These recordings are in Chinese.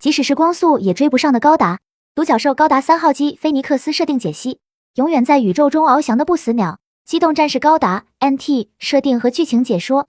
即使是光速也追不上的高达。独角兽高达3号机菲尼克斯设定解析：永远在宇宙中翱翔的不死鸟，机动战士高达 NT 设定和剧情解说。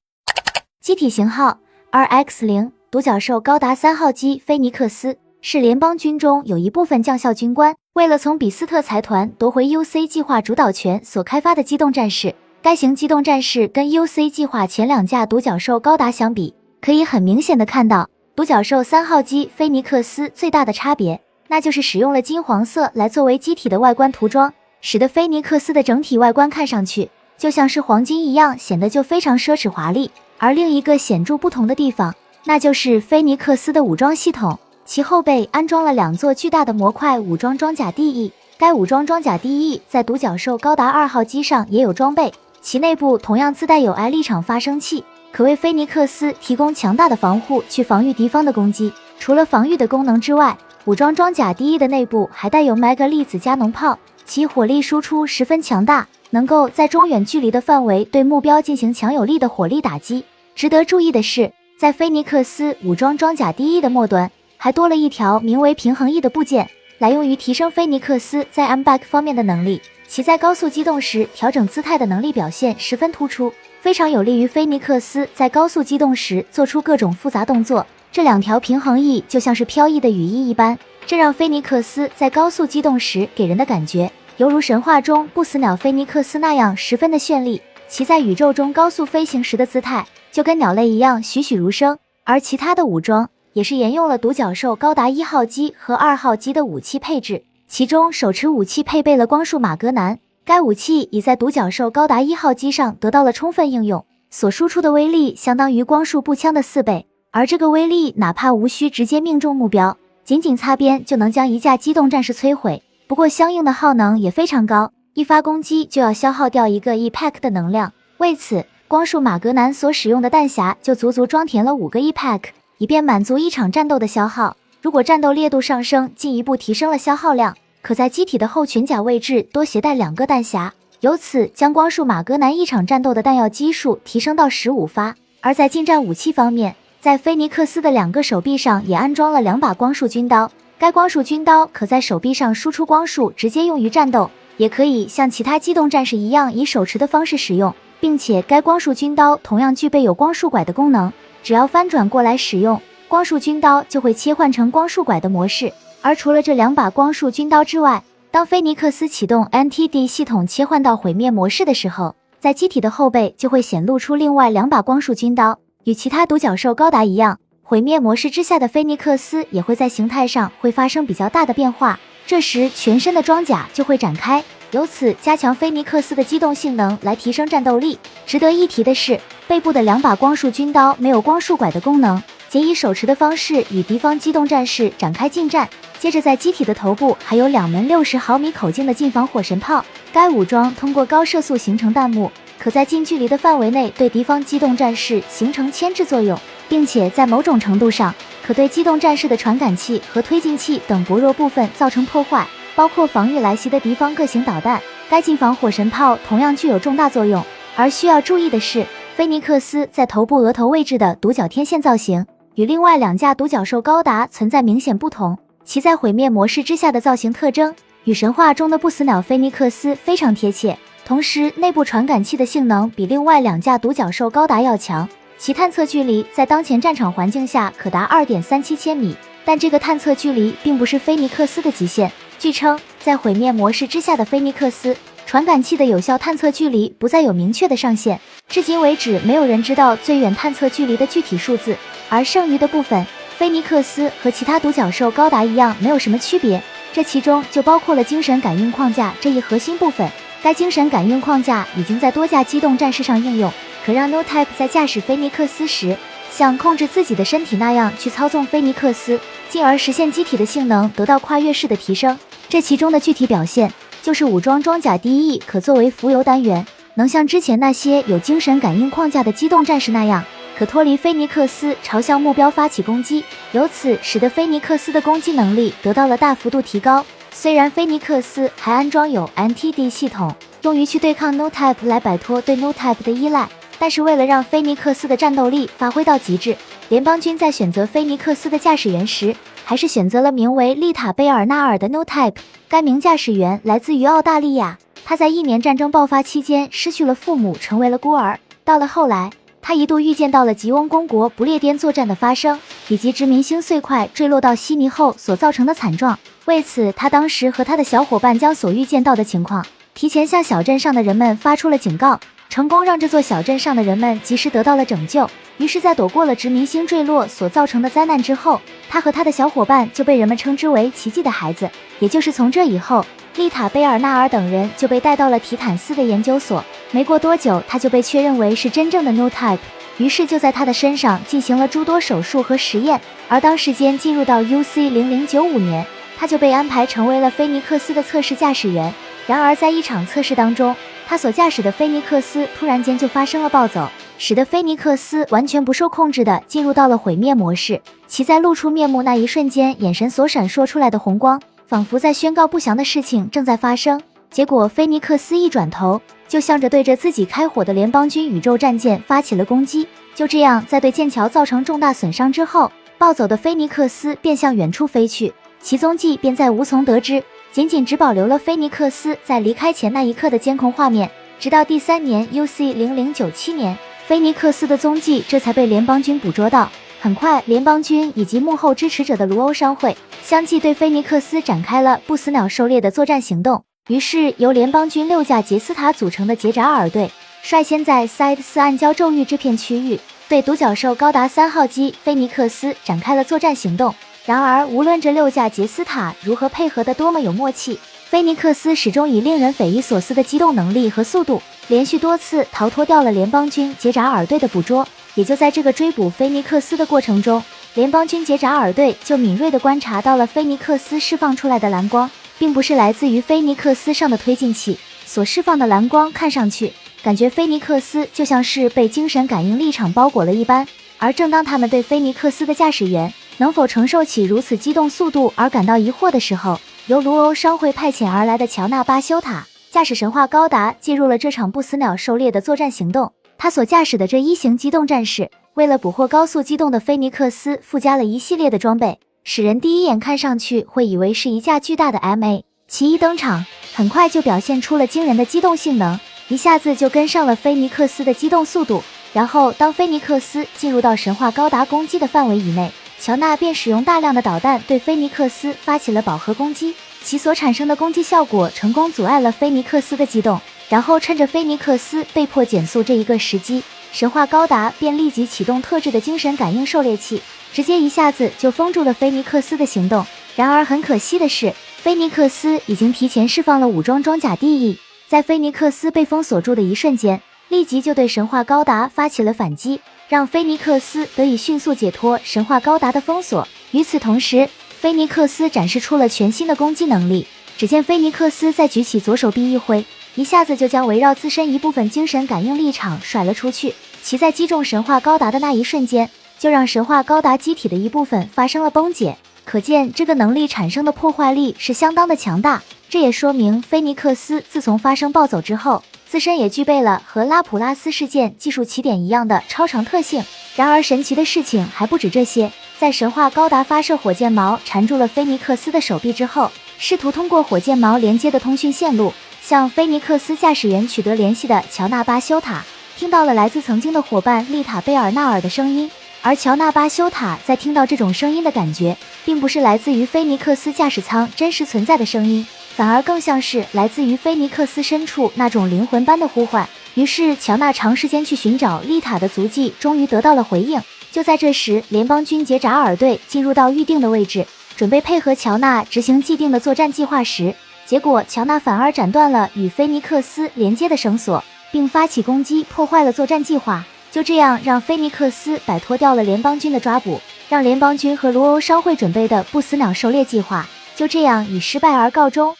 机体型号 RX-0，独角兽高达3号机菲尼克斯是联邦军中有一部分将校军官为了从比斯特财团夺回 UC 计划主导权所开发的机动战士。该型机动战士跟 UC 计划前2架独角兽高达相比，可以很明显的看到独角兽3号机菲尼克斯最大的差别，那就是使用了金黄色来作为机体的外观涂装，使得菲尼克斯的整体外观看上去就像是黄金一样，显得就非常奢侈华丽。而另一个显著不同的地方，那就是菲尼克斯的武装系统，其后背安装了2座巨大的模块武装装甲 DE， 该武装装甲 DE 在独角兽高达2号机上也有装备，其内部同样自带有 I 立场发生器，可为菲尼克斯提供强大的防护，去防御敌方的攻击。除了防御的功能之外，武装装甲 DE 的内部还带有 Mega 粒子加农炮，其火力输出十分强大，能够在中远距离的范围对目标进行强有力的火力打击。值得注意的是，在菲尼克斯武装装甲 DE 的末端，还多了一条名为平衡翼的部件，来用于提升菲尼克斯在 MBAC 方面的能力。其在高速机动时调整姿态的能力表现十分突出，非常有利于菲尼克斯在高速机动时做出各种复杂动作。这2条平衡翼就像是飘逸的羽翼一般，这让菲尼克斯在高速机动时给人的感觉犹如神话中不死鸟菲尼克斯那样十分的绚丽。其在宇宙中高速飞行时的姿态就跟鸟类一样栩栩如生，而其他的武装也是沿用了独角兽高达1号机和2号机的武器配置，其中手持武器配备了光束马格南，该武器已在独角兽高达1号机上得到了充分应用，所输出的威力相当于光束步枪的4倍，而这个威力哪怕无需直接命中目标，仅仅擦边就能将一架机动战士摧毁。不过相应的耗能也非常高，一发攻击就要消耗掉1个 EPAC 的能量，为此光束马格南所使用的弹匣就足足装填了5个 EPAC， 以便满足一场战斗的消耗。如果战斗烈度上升，进一步提升了消耗量，可在机体的后裙甲位置多携带2个弹匣，由此将光束马格南一场战斗的弹药基数提升到15发。而在近战武器方面，在菲尼克斯的2个手臂上也安装了2把光束军刀，该光束军刀可在手臂上输出光束，直接用于战斗，也可以像其他机动战士一样以手持的方式使用，并且该光束军刀同样具备有光束拐的功能，只要翻转过来使用，光束军刀就会切换成光束拐的模式。而除了这2把光束军刀之外，当菲尼克斯启动 NTD 系统切换到毁灭模式的时候，在机体的后背就会显露出另外2把光束军刀。与其他独角兽高达一样，毁灭模式之下的菲尼克斯也会在形态上会发生比较大的变化，这时全身的装甲就会展开，由此加强菲尼克斯的机动性能来提升战斗力。值得一提的是，背部的2把光束军刀没有光束拐的功能，仅以手持的方式与敌方机动战士展开近战。接着在机体的头部还有2门60毫米口径的近防火神炮，该武装通过高射速形成弹幕，可在近距离的范围内对敌方机动战士形成牵制作用，并且在某种程度上可对机动战士的传感器和推进器等薄弱部分造成破坏，包括防御来袭的敌方各型导弹。该近防火神炮同样具有重大作用。而需要注意的是，菲尼克斯在头部额头位置的独角天线造型与另外2架独角兽高达存在明显不同，其在毁灭模式之下的造型特征与神话中的不死鸟菲尼克斯非常贴切，同时内部传感器的性能比另外2架独角兽高达要强，其探测距离在当前战场环境下可达 2.37千米，但这个探测距离并不是菲尼克斯的极限。据称，在毁灭模式之下的菲尼克斯传感器的有效探测距离不再有明确的上限，至今为止没有人知道最远探测距离的具体数字，而剩余的部分菲尼克斯和其他独角兽高达一样没有什么区别，这其中就包括了精神感应框架这一核心部分。该精神感应框架已经在多架机动战士上应用，可让 NoType 在驾驶菲尼克斯时像控制自己的身体那样去操纵菲尼克斯，进而实现机体的性能得到跨越式的提升。这其中的具体表现就是武装装甲 DE 可作为浮游单元，能像之前那些有精神感应框架的机动战士那样，可脱离菲尼克斯朝向目标发起攻击，由此使得菲尼克斯的攻击能力得到了大幅度提高。虽然菲尼克斯还安装有 NTD 系统，用于去对抗 NoType 来摆脱对 NoType 的依赖，但是为了让菲尼克斯的战斗力发挥到极致，联邦军在选择菲尼克斯的驾驶员时，还是选择了名为丽塔贝尔纳尔的 No Type。该名驾驶员来自于澳大利亚，他在1年战争爆发期间失去了父母，成为了孤儿。到了后来，他一度预见到了吉翁公国不列颠作战的发生，以及殖民星碎块坠落到悉尼后所造成的惨状。为此，他当时和他的小伙伴将所预见到的情况提前向小镇上的人们发出了警告，成功让这座小镇上的人们及时得到了拯救。于是，在躲过了殖民星坠落所造成的灾难之后，他和他的小伙伴就被人们称之为奇迹的孩子。也就是从这以后，丽塔贝尔纳尔等人就被带到了提坦斯的研究所。没过多久，他就被确认为是真正的 No Type。于是就在他的身上进行了诸多手术和实验。而当时间进入到 UC0095 年，他就被安排成为了菲尼克斯的测试驾驶员。然而在一场测试当中，他所驾驶的菲尼克斯突然间就发生了暴走，使得菲尼克斯完全不受控制的进入到了毁灭模式。其在露出面目那一瞬间，眼神所闪烁出来的红光，仿佛在宣告不祥的事情正在发生。结果菲尼克斯一转头，就向着对着自己开火的联邦军宇宙战舰发起了攻击。就这样，在对剑桥造成重大损伤之后，暴走的菲尼克斯便向远处飞去，其踪迹便再无从得知。仅只保留了菲尼克斯在离开前那一刻的监控画面，直到第3年 UC0097 年，菲尼克斯的踪迹这才被联邦军捕捉到。很快，联邦军以及幕后支持者的卢欧商会相继对菲尼克斯展开了不死鸟狩猎的作战行动。于是，由联邦军6架杰斯塔组成的杰扎尔队，率先在 Side4 暗礁宙域这片区域，对独角兽高达3号机菲尼克斯展开了作战行动。然而，无论这6架杰斯塔如何配合得多么有默契，菲尼克斯始终以令人匪夷所思的机动能力和速度，连续多次逃脱掉了联邦军杰扎尔队的捕捉。也就在这个追捕菲尼克斯的过程中，联邦军杰扎尔队就敏锐地观察到了菲尼克斯释放出来的蓝光，并不是来自于菲尼克斯上的推进器所释放的蓝光，看上去感觉菲尼克斯就像是被精神感应力场包裹了一般。而正当他们对菲尼克斯的驾驶员能否承受起如此机动速度而感到疑惑的时候，由卢欧商会派遣而来的乔纳巴修塔驾驶神话高达介入了这场不死鸟狩猎的作战行动。他所驾驶的这1型机动战士，为了捕获高速机动的菲尼克斯，附加了一系列的装备，使人第一眼看上去会以为是一架巨大的 MA。其一登场，很快就表现出了惊人的机动性能，一下子就跟上了菲尼克斯的机动速度。然后当菲尼克斯进入到神话高达攻击的范围以内，乔纳便使用大量的导弹对菲尼克斯发起了饱和攻击，其所产生的攻击效果成功阻碍了菲尼克斯的机动。然后趁着菲尼克斯被迫减速这一个时机，神话高达便立即启动特制的精神感应狩猎器，直接一下子就封住了菲尼克斯的行动。然而很可惜的是，菲尼克斯已经提前释放了武装装甲 DE， 在菲尼克斯被封锁住的一瞬间，立即就对神话高达发起了反击，让菲尼克斯得以迅速解脱神话高达的封锁。与此同时，菲尼克斯展示出了全新的攻击能力。只见菲尼克斯在举起左手臂一挥，一下子就将围绕自身一部分精神感应力场甩了出去，其在击中神话高达的那一瞬间，就让神话高达机体的一部分发生了崩解。可见这个能力产生的破坏力是相当的强大。这也说明菲尼克斯自从发生暴走之后，自身也具备了和拉普拉斯事件技术起点一样的超常特性。然而神奇的事情还不止这些，在神话高达发射火箭矛缠住了菲尼克斯的手臂之后，试图通过火箭矛连接的通讯线路向菲尼克斯驾驶员取得联系的乔纳巴修塔，听到了来自曾经的伙伴丽塔贝尔纳尔的声音。而乔纳巴修塔在听到这种声音的感觉，并不是来自于菲尼克斯驾驶舱真实存在的声音，反而更像是来自于菲尼克斯深处那种灵魂般的呼唤。于是乔纳长时间去寻找丽塔的足迹，终于得到了回应。就在这时，联邦军杰扎尔队进入到预定的位置，准备配合乔纳执行既定的作战计划时，结果乔纳反而斩断了与菲尼克斯连接的绳索，并发起攻击，破坏了作战计划。就这样让菲尼克斯摆脱掉了联邦军的抓捕，让联邦军和卢欧商会准备的不死鸟狩猎计划就这样以失败而告终。